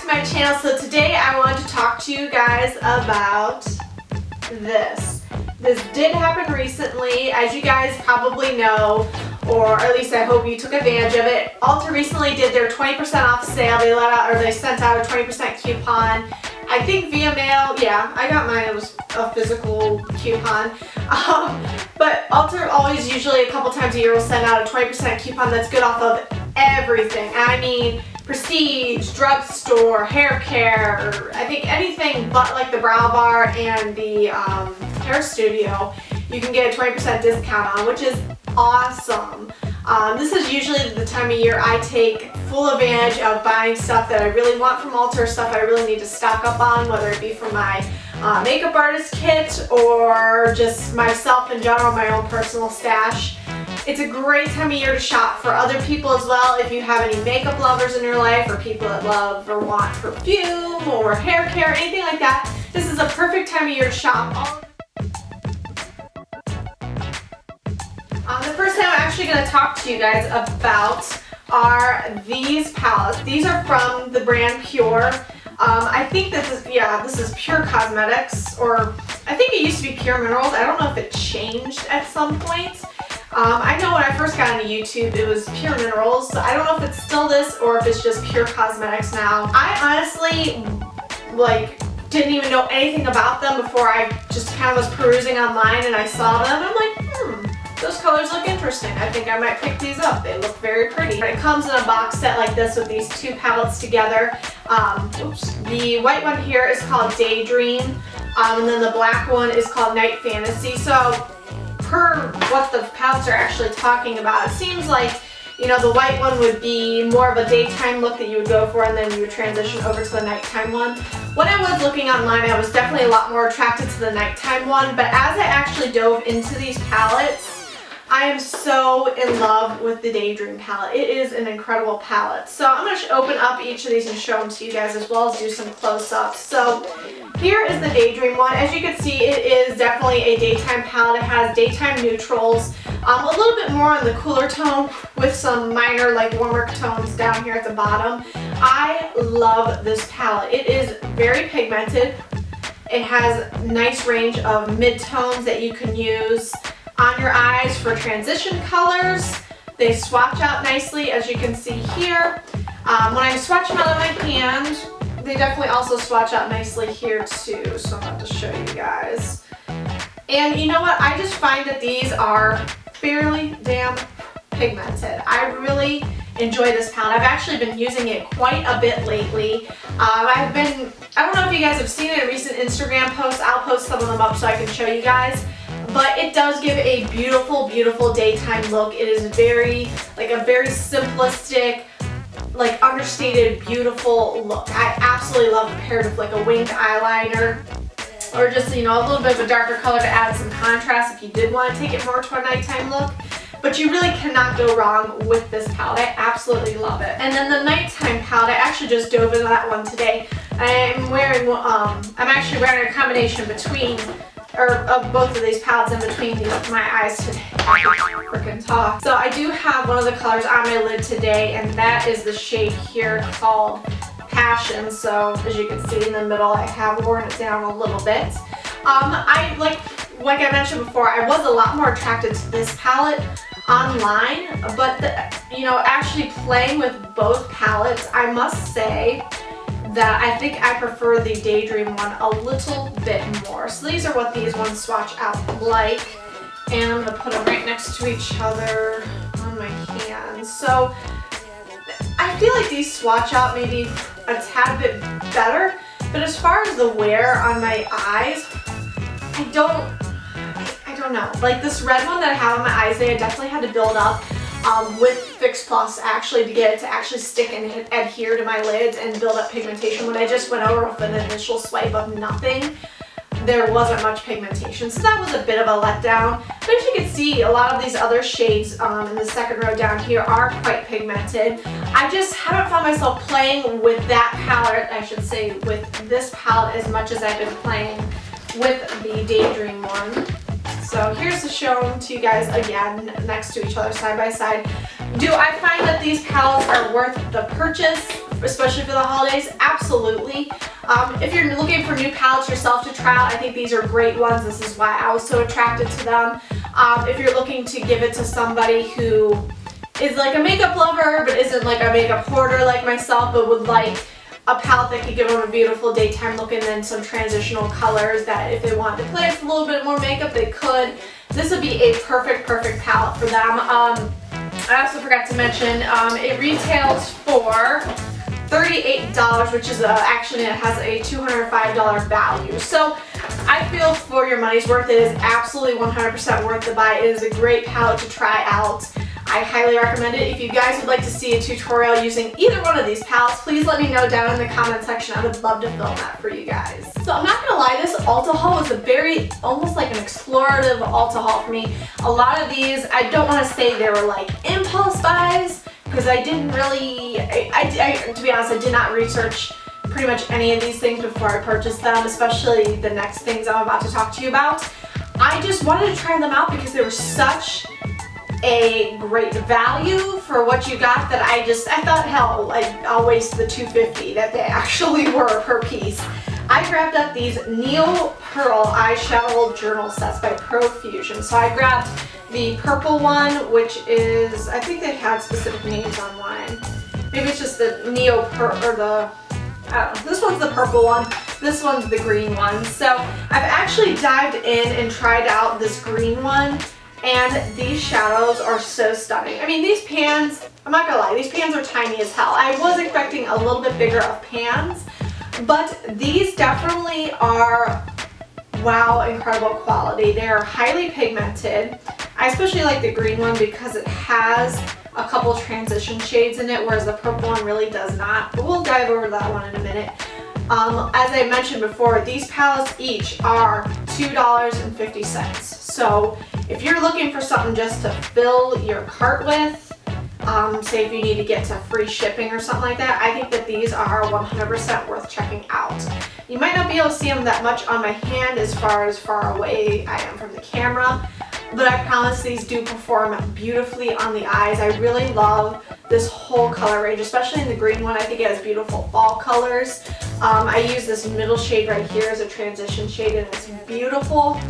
to my channel. So today I wanted to talk to you guys about this. This did happen recently, as you guys probably know, or at least I hope you took advantage of it. Ulta recently did their 20% off sale. They sent out a 20% coupon. I think via mail. Yeah, I got mine. It was a physical coupon. But Ulta always, usually a couple times a year, will send out a 20% coupon that's good off of everything. I mean, prestige, drugstore, hair care, I think anything but like the brow bar and the hair studio, you can get a 20% discount on, which is awesome. This is usually the time of year I take full advantage of buying stuff that I really want from Ulta, or stuff I really need to stock up on, whether it be for my makeup artist kit or just myself in general, my own personal stash. It's a great time of year to shop for other people as well. If you have any makeup lovers in your life, or people that love or want perfume or hair care, anything like that, this is a perfect time of year to shop. The first thing I'm actually going to talk to you guys about are these palettes. These are from the brand Pure. I think this is Pure Cosmetics, or I think it used to be Pure Minerals. I don't know if it changed at some point. I know when I first got into YouTube it was Pure Minerals, so I don't know if it's still this or if it's just Pure Cosmetics now. I honestly didn't even know anything about them before I just kind of was perusing online and I saw them. I'm like, those colors look interesting. I think I might pick these up. They look very pretty. It comes in a box set like this with these two palettes together. The white one here is called Daydream, and then the black one is called Night Fantasy. So per what the palettes are actually talking about, it seems like, you know, the white one would be more of a daytime look that you would go for, and then you would transition over to the nighttime one. When I was looking online, I was definitely a lot more attracted to the nighttime one, but as I actually dove into these palettes, I am so in love with the Daydream palette. It is an incredible palette. So I'm going to open up each of these and show them to you guys, as well as do some close-ups. So here is the Daydream one. As you can see, it is definitely a daytime palette. It has daytime neutrals, a little bit more on the cooler tone with some minor warmer tones down here at the bottom. I love this palette. It is very pigmented. It has a nice range of mid-tones that you can use on your eyes for transition colors. They swatch out nicely, as you can see here. When I swatch them out of my hand, they definitely also swatch out nicely here too, so I'm going to show you guys. And you know what? I just find that these are fairly damn pigmented. I really enjoy this palette. I've actually been using it quite a bit lately. I don't know if you guys have seen it in recent Instagram posts. I'll post some of them up so I can show you guys. But it does give a beautiful, beautiful daytime look. It is very, a very simplistic, understated, beautiful look. I absolutely love it paired with a winged eyeliner, or just, a little bit of a darker color to add some contrast if you did want to take it more to a nighttime look. But you really cannot go wrong with this palette. I absolutely love it. And then the nighttime palette, I actually just dove into that one today. I'm actually wearing a combination of both of these palettes in between my eyes today. I can freaking talk. So I do have one of the colors on my lid today, and that is the shade here called Passion. So as you can see in the middle, I have worn it down a little bit. Like I mentioned before, I was a lot more attracted to this palette online, but actually playing with both palettes, I must say that I think I prefer the Daydream one a little bit more. So these are what these ones swatch out like, and I'm going to put them right next to each other on my hands. So I feel like these swatch out maybe a tad bit better, but as far as the wear on my eyes, I don't know. This red one that I have on my eyes today, I definitely had to build up with Fix Plus actually to get it to actually stick and adhere to my lids and build up pigmentation. When I just went over with an initial swipe of nothing, there wasn't much pigmentation, so that was a bit of a letdown. But as you can see, a lot of these other shades in the second row down here are quite pigmented. I just haven't found myself playing with that palette, I should say with this palette, as much as I've been playing with the Daydream one. So here's to show them to you guys again next to each other side by side. Do I find that these palettes are worth the purchase, especially for the holidays? Absolutely. If you're looking for new palettes yourself to try out, I think these are great ones. This is why I was so attracted to them. If you're looking to give it to somebody who is like a makeup lover but isn't like a makeup hoarder like myself, but would like a palette that could give them a beautiful daytime look and then some transitional colors that if they wanted to play with a little bit more makeup, they could. This would be a perfect palette for them. I also forgot to mention, it retails for $38, which is actually it has a $205 value. So I feel for your money's worth. It is absolutely 100% worth the buy. It is a great palette to try out. I highly recommend it. If you guys would like to see a tutorial using either one of these palettes, please let me know down in the comment section. I would love to film that for you guys. So I'm not gonna lie, this Ulta haul was a very, almost like an explorative Ulta haul for me. A lot of these, I don't want to say they were like impulse buys, because I didn't really, to be honest, I did not research pretty much any of these things before I purchased them, especially the next things I'm about to talk to you about. I just wanted to try them out because they were such a great value for what you got that I thought, hell, I'll waste the $2.50 that they actually were per piece. I grabbed up these Neo Pearl eyeshadow journal sets by Profusion. So I grabbed the purple one, which is, I think they had specific names online. Maybe it's just the Neo Pearl, or the, I don't know. This one's the purple one. This one's the green one. So I've actually dived in and tried out this green one. And these shadows are so stunning. I mean, these pans, I'm not gonna lie, these pans are tiny as hell. I was expecting a little bit bigger of pans, but these definitely are, wow, incredible quality. They're highly pigmented. I especially like the green one because it has a couple transition shades in it, whereas the purple one really does not. But we'll dive over that one in a minute. As I mentioned before, these palettes each are $2.50. So if you're looking for something just to fill your cart with, say if you need to get to free shipping or something like that, I think that these are 100% worth checking out. You might not be able to see them that much on my hand as far away I am from the camera, but I promise these do perform beautifully on the eyes. I really love this whole color range, especially in the green one. I think it has beautiful fall colors. I use this middle shade right here as a transition shade, and it's beautiful.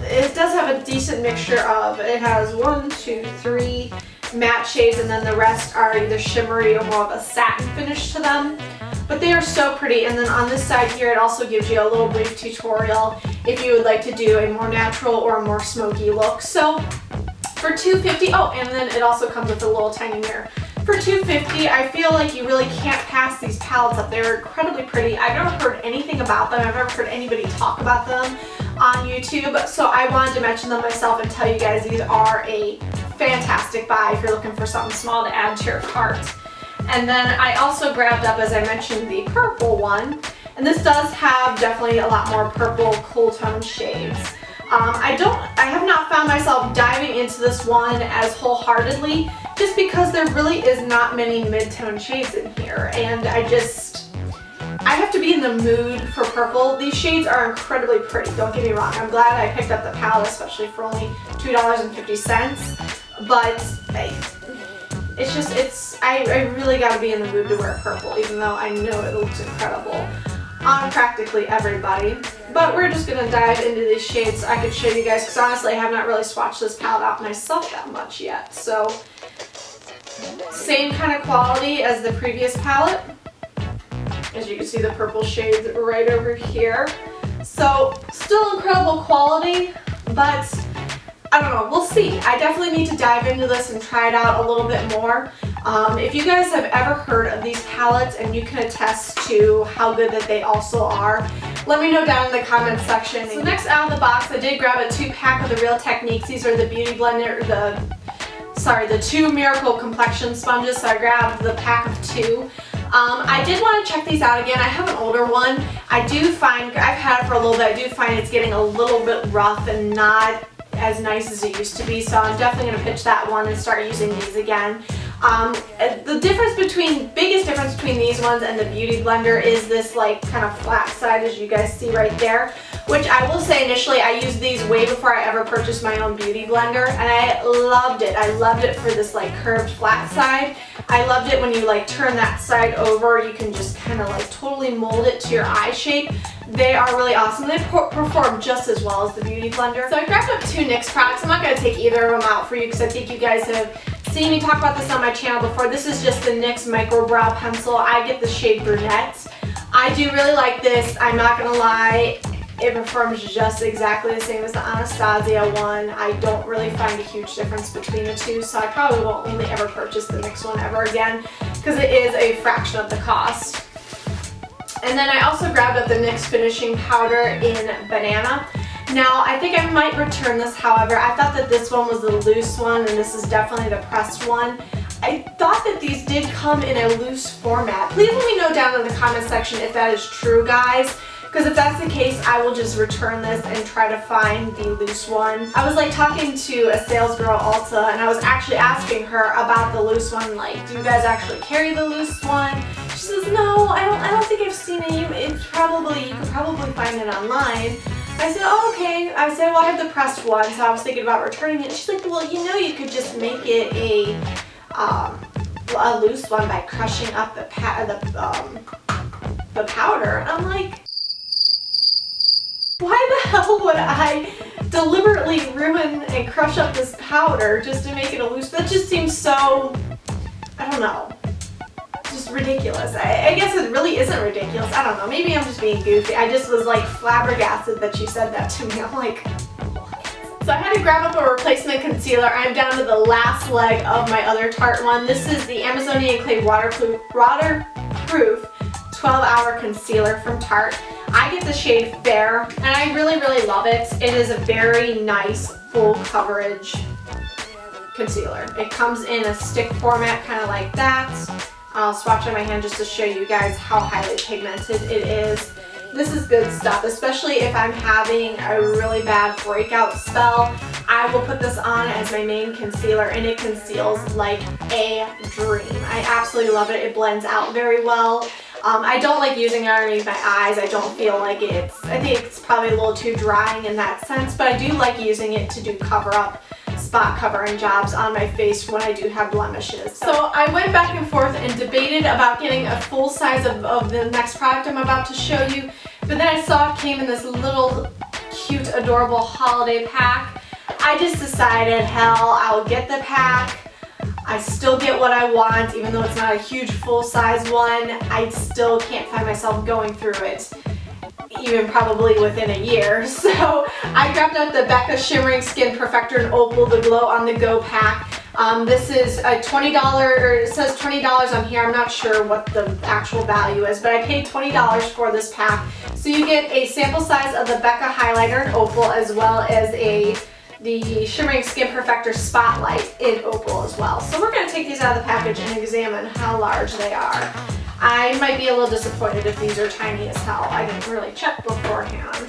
It does have a decent mixture of, it has 1, 2, 3 matte shades, and then the rest are either shimmery or more of a satin finish to them. But they are so pretty. And then on this side here, it also gives you a little brief tutorial if you would like to do a more natural or a more smoky look. So for $2.50, oh, and then it also comes with a little tiny mirror. For $2.50, I feel like you really can't pass these palettes up. They're incredibly pretty. I've never heard anything about them. I've never heard anybody talk about them on YouTube. So I wanted to mention them myself and tell you guys these are a fantastic buy if you're looking for something small to add to your cart. And then I also grabbed up, as I mentioned, the purple one. And this does have definitely a lot more purple cool tone shades. I have not found myself diving into this one as wholeheartedly, just because there really is not many mid-tone shades in here. And I have to be in the mood for purple. These shades are incredibly pretty, don't get me wrong. I'm glad I picked up the palette, especially for only $2.50. But I really gotta be in the mood to wear purple, even though I know it looks incredible on practically everybody. But we're just gonna dive into these shades so I could show you guys, because honestly I have not really swatched this palette out myself that much yet. So same kind of quality as the previous palette. As you can see, the purple shades right over here. So still incredible quality, but I don't know, we'll see. I definitely need to dive into this and try it out a little bit more. If you guys have ever heard of these palettes and you can attest to how good that they also are, let me know down in the comment section. So next out of the box, I did grab a 2-pack of the Real Techniques. These are the Beauty Blender, the 2 Miracle Complexion sponges, so I grabbed the pack of 2. I did want to check these out again. I have an older one. I've had it for a little bit, I do find it's getting a little bit rough and not as nice as it used to be, so I'm definitely going to pitch that one and start using these again. The biggest difference between these ones and the Beauty Blender is this like kind of flat side, as you guys see right there. which I will say initially I used these way before I ever purchased my own beauty blender, and I loved it. I loved it for this like curved flat side. I loved it when you like turn that side over, you can just kind of like totally mold it to your eye shape. They are really awesome. They perform just as well as the beauty blender. So I grabbed up 2 NYX products. I'm not going to take either of them out for you because I think you guys have seen me talk about this on my channel before. This is just the NYX Microbrow Pencil. I get the shade Brunette. I do really like this. I'm not going to lie. It performs just exactly the same as the Anastasia one. I don't really find a huge difference between the two, so I probably won't only ever purchase the NYX one ever again because it is a fraction of the cost. And then I also grabbed up the NYX Finishing Powder in Banana. Now, I think I might return this, however. I thought that this one was the loose one and this is definitely the pressed one. I thought that these did come in a loose format. Please let me know down in the comment section if that is true, guys. Because if that's the case, I will just return this and try to find the loose one. I was like talking to a sales girl at Ulta and I was actually asking her about the loose one. Like, do you guys actually carry the loose one? She says, no, I don't think I've seen it. You could probably find it online. I said, oh, okay. I said, well, I have the pressed one, so I was thinking about returning it. She's like, well, you know, you could just make it a loose one by crushing up the powder. And I'm like, why the hell would I deliberately ruin and crush up this powder just to make it a loose? That just seems so, I don't know, just ridiculous. I guess it really isn't ridiculous. I don't know. Maybe I'm just being goofy. I just was like flabbergasted that she said that to me. I'm like, what? So I had to grab up a replacement concealer. I'm down to the last leg of my other Tarte one. This is the Amazonian Clay Waterproof 12-Hour Concealer from Tarte. I get the shade Fair, and I really, really love it. It is a very nice full coverage concealer. It comes in a stick format, kind of like that. I'll swatch on my hand just to show you guys how highly pigmented it is. This is good stuff, especially if I'm having a really bad breakout spell. I will put this on as my main concealer and it conceals like a dream. I absolutely love it. It blends out very well. I don't like using it underneath my eyes. I don't feel like I think it's probably a little too drying in that sense, but I do like using it to do spot covering jobs on my face when I do have blemishes. So I went back and forth and debated about getting a full size of the next product I'm about to show you, but then I saw it came in this little cute, adorable holiday pack. I just decided, hell, I'll get the pack. I still get what I want, even though it's not a huge full-size one. I still can't find myself going through it, even probably within a year. So I grabbed out the Becca Shimmering Skin Perfector and Opal the Glow on the Go pack. This is a $20, or it says $20 on here. I'm not sure what the actual value is, but I paid $20 for this pack. So you get a sample size of the Becca highlighter in Opal, as well as the Shimmering Skin Perfector Spotlight in Opal as well. So we're going to take these out of the package and examine how large they are. I might be a little disappointed if these are tiny as hell. I didn't really check beforehand.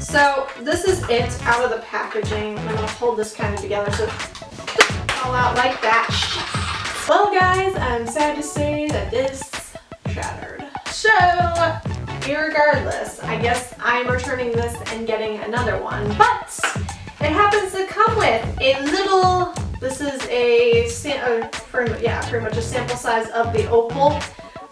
So this is it out of the packaging. I'm going to hold this kind of together so it doesn't fall out like that. Well guys, I'm sad to say that this shattered. So irregardless, I guess I'm returning this and getting another one. But it happens to come with a little, this is pretty much a sample size of the Opal.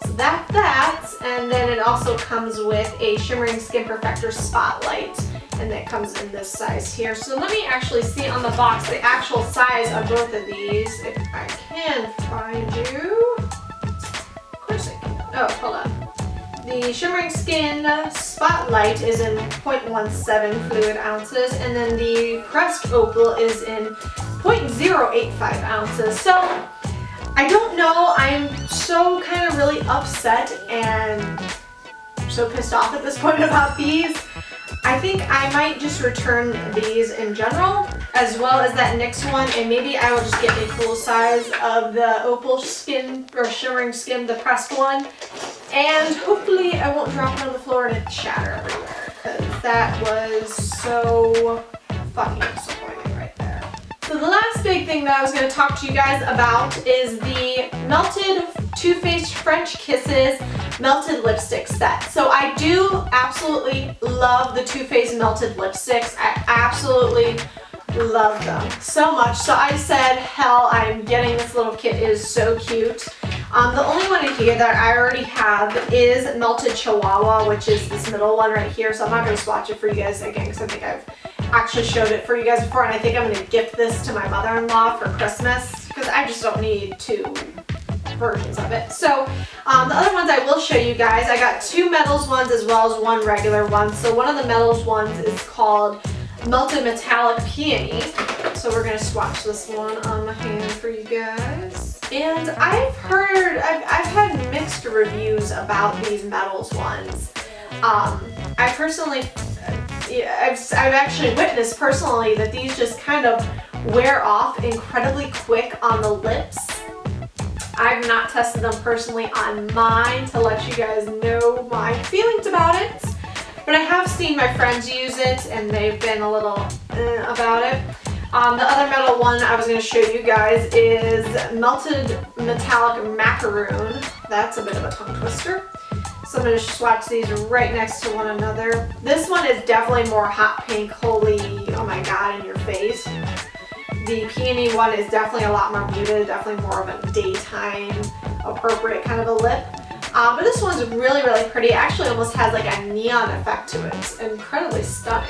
So that's that, and then it also comes with a Shimmering Skin Perfector Spotlight, and that comes in this size here. So let me actually see on the box the actual size of both of these, if I can find you. Of course I can. Oh, hold on. The Shimmering Skin Spotlight is in 0.17 fluid ounces, and then the pressed Opal is in 0.085 ounces. So I don't know, I'm so kind of really upset and so pissed off at this point about these. I think I might just return these in general, as well as that NYX one, and maybe I will just get a full size of the Opal Skin, or Shimmering Skin, the pressed one, and hopefully I won't drop it on the floor and it shatter everywhere, because that was so fucking disappointing right there. So the last big thing that I was going to talk to you guys about is the Melted Too Faced French Kisses Melted Lipstick Set. So I do absolutely love the Too Faced melted lipsticks. I absolutely love them so much. So I said, hell, I'm getting this little kit. It is so cute. The only one in here that I already have is Melted Chihuahua, which is this middle one right here. So I'm not going to swatch it for you guys again because I think I've actually showed it for you guys before, and I think I'm going to gift this to my mother-in-law for Christmas because I just don't need two versions of it. So the other ones I will show you guys. I got two metals ones as well as one regular one. So one of the metals ones is called Melted Metallic Peony. So we're going to swatch this one on my hand for you guys. And I've had mixed reviews about these metals ones. I personally, I've actually witnessed personally that these just kind of wear off incredibly quick on the lips. I've not tested them personally on mine to let you guys know my feelings about it. But I have seen my friends use it and they've been a little about it. The other metal one I was going to show you guys is Melted Metallic Macaron. That's a bit of a tongue twister. So I'm going to swatch these right next to one another. This one is definitely more hot pink, holy, oh my god, in your face. The Peony one is definitely a lot more muted, definitely more of a daytime appropriate kind of a lip. But this one's really, really pretty. It actually almost has like a neon effect to it. It's incredibly stunning.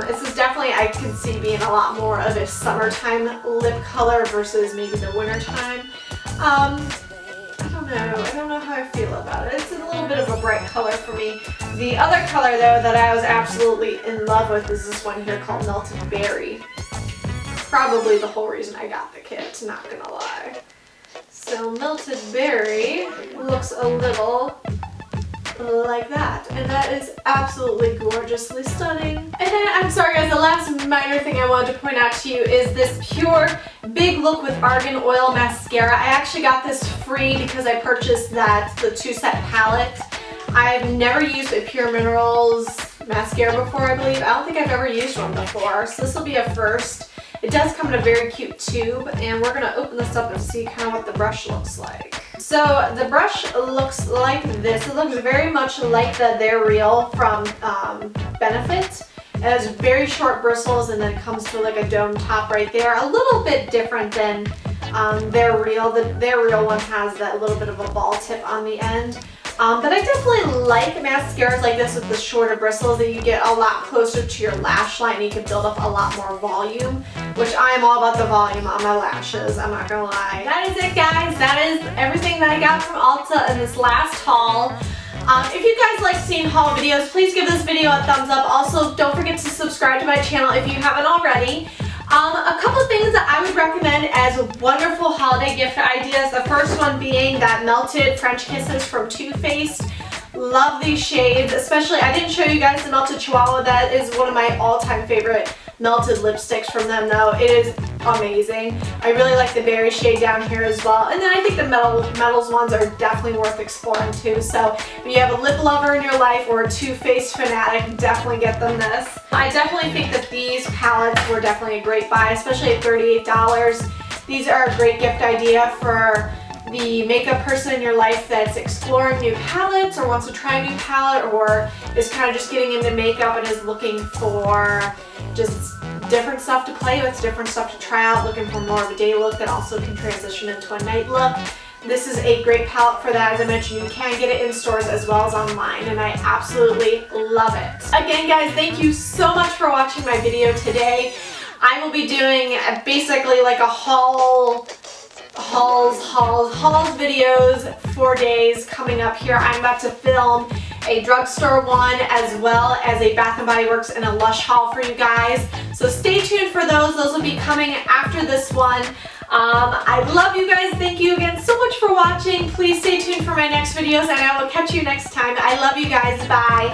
This is definitely, I can see being a lot more of a summertime lip color versus maybe the wintertime. I don't know how I feel about it. It's a little bit of a bright color for me. The other color though that I was absolutely in love with is this one here called Melted Berry. Probably the whole reason I got the kit, not gonna lie. So Melted Berry looks a little like that, and that is absolutely gorgeously stunning. And then, I'm sorry guys, the last minor thing I wanted to point out to you is this Pure Big Look with Argan Oil Mascara. I actually got this free because I purchased the 2-set palette. I've never used a Pure Minerals mascara before, I believe. I don't think I've ever used one before, so this will be a first. It does come in a very cute tube, and we're going to open this up and see kind of what the brush looks like. So the brush looks like this. It looks very much like the They're Real from Benefit. It has very short bristles and then it comes to like a dome top right there. A little bit different than They're Real. The They're Real one has that little bit of a ball tip on the end. But I definitely like mascaras like this with the shorter bristles that you get a lot closer to your lash line and you can build up a lot more volume, which I am all about the volume on my lashes, I'm not gonna lie. That is it guys, that is everything that I got from Ulta in this last haul. If you guys like seeing haul videos, please give this video a thumbs up. Also, don't forget to subscribe to my channel if you haven't already. A couple of things that I would recommend as wonderful holiday gift ideas. The first one being that Melted French Kisses from Too Faced. Love these shades, especially, I didn't show you guys the Melted Chihuahua. That is one of my all-time favorite melted lipsticks from them though. It is amazing. I really like the berry shade down here as well. And then I think the metals ones are definitely worth exploring too. So if you have a lip lover in your life or a Too Faced fanatic, definitely get them this. I definitely think that these palettes were definitely a great buy, especially at $38. These are a great gift idea for the makeup person in your life that's exploring new palettes or wants to try a new palette or is kind of just getting into makeup and is looking for just different stuff to play with, different stuff to try out, looking for more of a day look that also can transition into a night look. This is a great palette for that. As I mentioned, you can get it in stores as well as online, and I absolutely love it. Again, guys, thank you so much for watching my video today. I will be doing basically like a hauls videos 4 days coming up here. I'm about to film a drugstore one as well as a Bath & Body Works and a Lush haul for you guys. So stay tuned for those. Those will be coming after this one. I love you guys. Thank you again so much for watching. Please stay tuned for my next videos and I will catch you next time. I love you guys. Bye.